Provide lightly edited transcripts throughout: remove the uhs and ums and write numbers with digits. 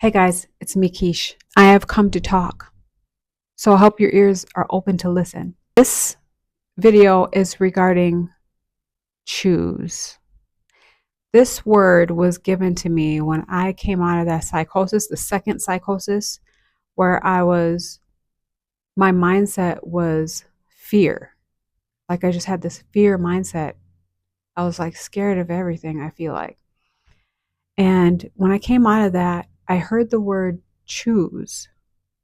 Hey guys, it's me, Keish. I have come to talk, so I hope your ears are open to listen. This video is regarding choose. This word was given to me when I came out of that psychosis, the second psychosis, where my mindset was fear. Like I just had this fear mindset. I was like scared of everything, I feel like. And when I came out of that, I heard the word choose.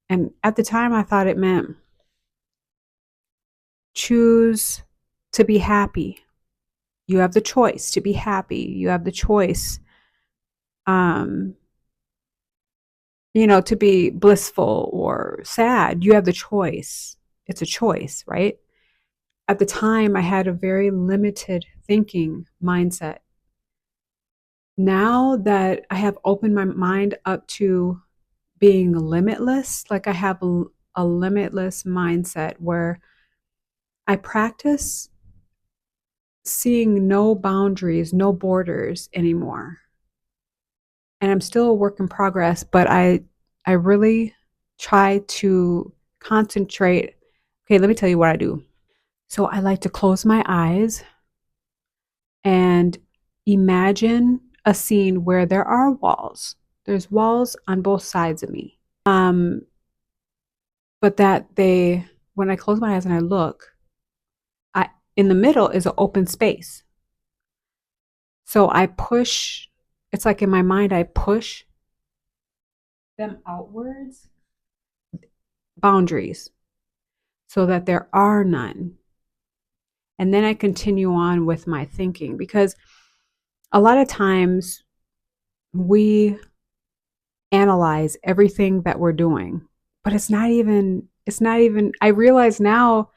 And at the time, I thought it meant choose to be happy. You have the choice to be happy. You have the choice, um, to be blissful or sad. You have the choice. It's a choice, right? At the time, I had a very limited thinking mindset. Now that I have opened my mind up to being limitless, like I have a limitless mindset where I practice seeing no boundaries, no borders anymore. And I'm still a work in progress, but I really try to concentrate. Okay, let me tell you what I do. So I like to close my eyes and imagine a scene where there are walls. There's walls on both sides of me. But when I close my eyes and I look, in the middle is an open space. So I push, it's like in my mind, I push them outwards, boundaries, so that there are none. And then I continue on with my thinking because a lot of times we analyze everything that we're doing, but I realize now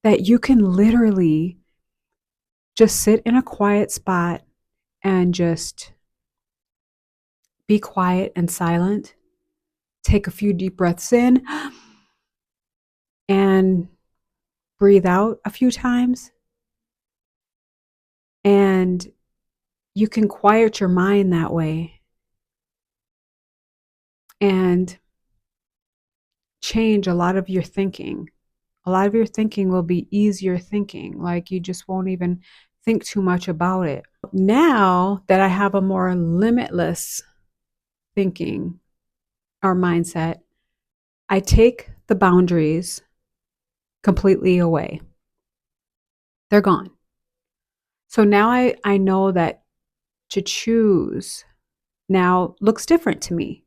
that you can literally just sit in a quiet spot and just be quiet and silent, take a few deep breaths in and breathe out a few times. And you can quiet your mind that way and change a lot of your thinking. A lot of your thinking will be easier thinking, like you just won't even think too much about it. Now that I have a more limitless thinking or mindset, I take the boundaries completely away. They're gone. So now I know that to choose now looks different to me.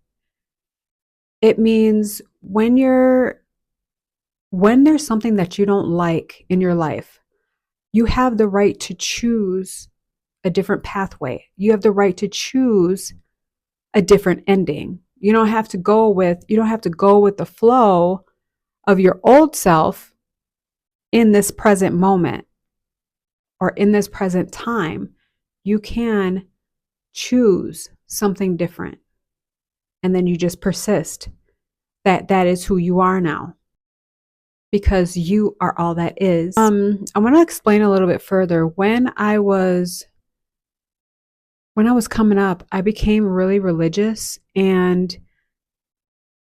It means when there's something that you don't like in your life, you have the right to choose a different pathway. You have the right to choose a different ending. You don't have to go with the flow of your old self in this present moment or in this present time. You can choose something different. And then you just persist that is who you are now, because you are all that is. I want to explain a little bit further. When I was coming up, I became really religious and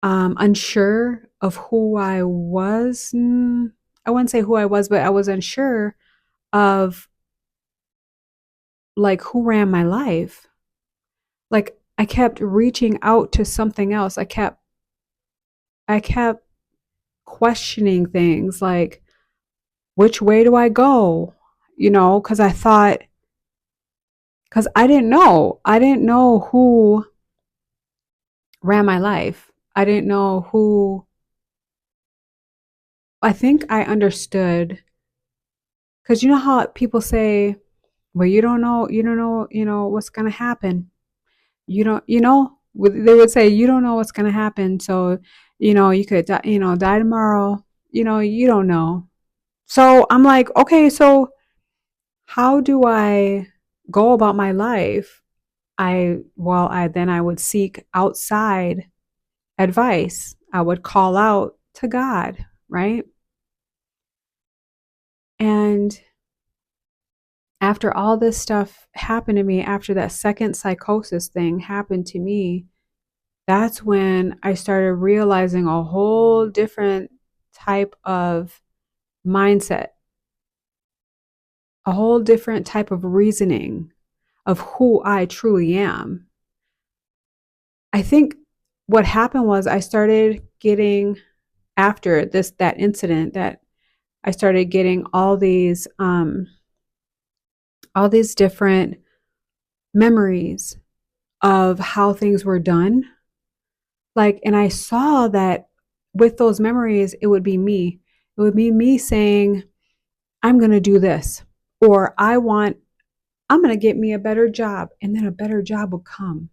unsure of who I was. I wouldn't say who I was, but I was unsure of like who ran my life. Like I kept reaching out to something else. I kept questioning things like, which way do I go? Because I didn't know. I didn't know who ran my life. I didn't know who. I think I understood, because you know how people say, well, you know what's going to happen. They would say, you don't know what's going to happen. So, you could, die tomorrow. You don't know. So I'm like, okay, so how do I go about my life? I would seek outside advice. I would call out to God, right? And after all this stuff happened to me, after that second psychosis thing happened to me, that's when I started realizing a whole different type of mindset, a whole different type of reasoning of who I truly am. I think what happened was I started getting, after that incident, that I started getting all these different memories of how things were done. Like, and I saw that with those memories, it would be me. It would be me saying, I'm going to do this, or I'm going to get me a better job. And then a better job would come.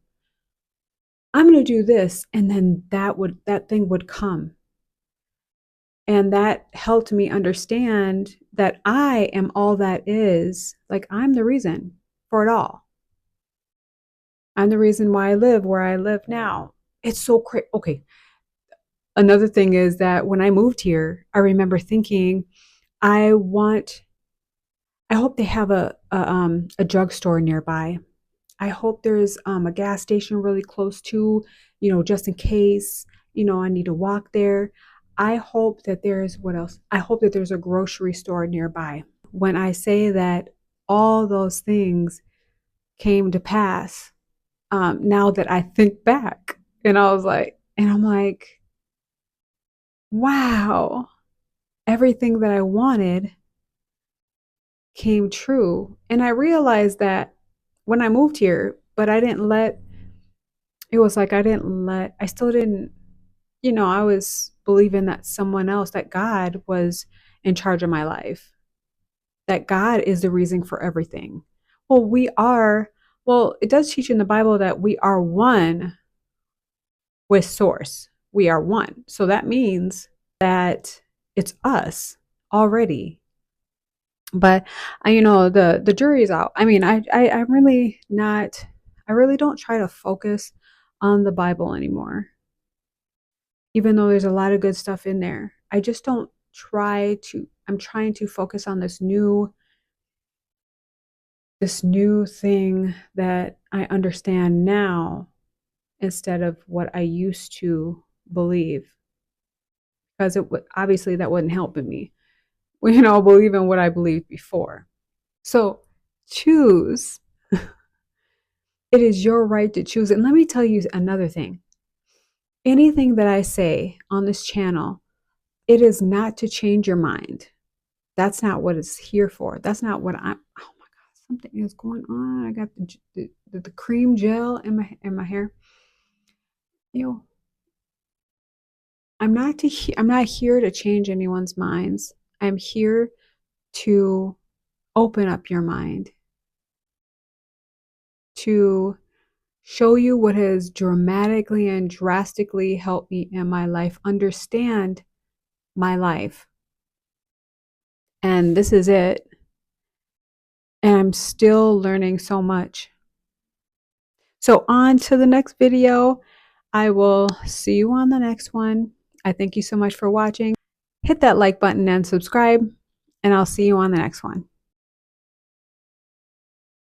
I'm going to do this. And then that thing would come. And that helped me understand that I am all that is. Like, I'm the reason for it all. I'm the reason why I live where I live now. It's so crazy. Okay. Another thing is that when I moved here, I remember thinking, I want, I hope they have a drugstore nearby. I hope there's a gas station really close to, just in case, I need to walk there. I hope that there's, what else? I hope that there's a grocery store nearby. When I say that all those things came to pass, now that I think back, and I'm like, wow, everything that I wanted came true. And I realized that when I moved here, but I didn't let, it was like I still didn't, I was believing that someone else, that God was in charge of my life, that God is the reason for everything. Well, it does teach in the Bible that we are one with Source. We are one. So that means that it's us already. But the jury is out. I mean, I'm really not. I really don't try to focus on the Bible anymore, even though there's a lot of good stuff in there. I just don't try to. I'm trying to focus on this new thing that I understand now instead of what I used to believe, because it would obviously that wouldn't help me. Believe in what I believed before. So choose. It is your right to choose. And let me tell you another thing. Anything that I say on this channel, it is not to change your mind. That's not what it's here for. That's not what I'm. Oh my God, something is going on. I got the cream gel in my hair. You know, I'm not here to change anyone's minds. I'm here to open up your mind, to show you what has dramatically and drastically helped me in my life understand my life. And this is it. And I'm still learning so much. So on to the next video. I will see you on the next one. I thank you so much for watching. Hit that like button and subscribe, and I'll see you on the next one.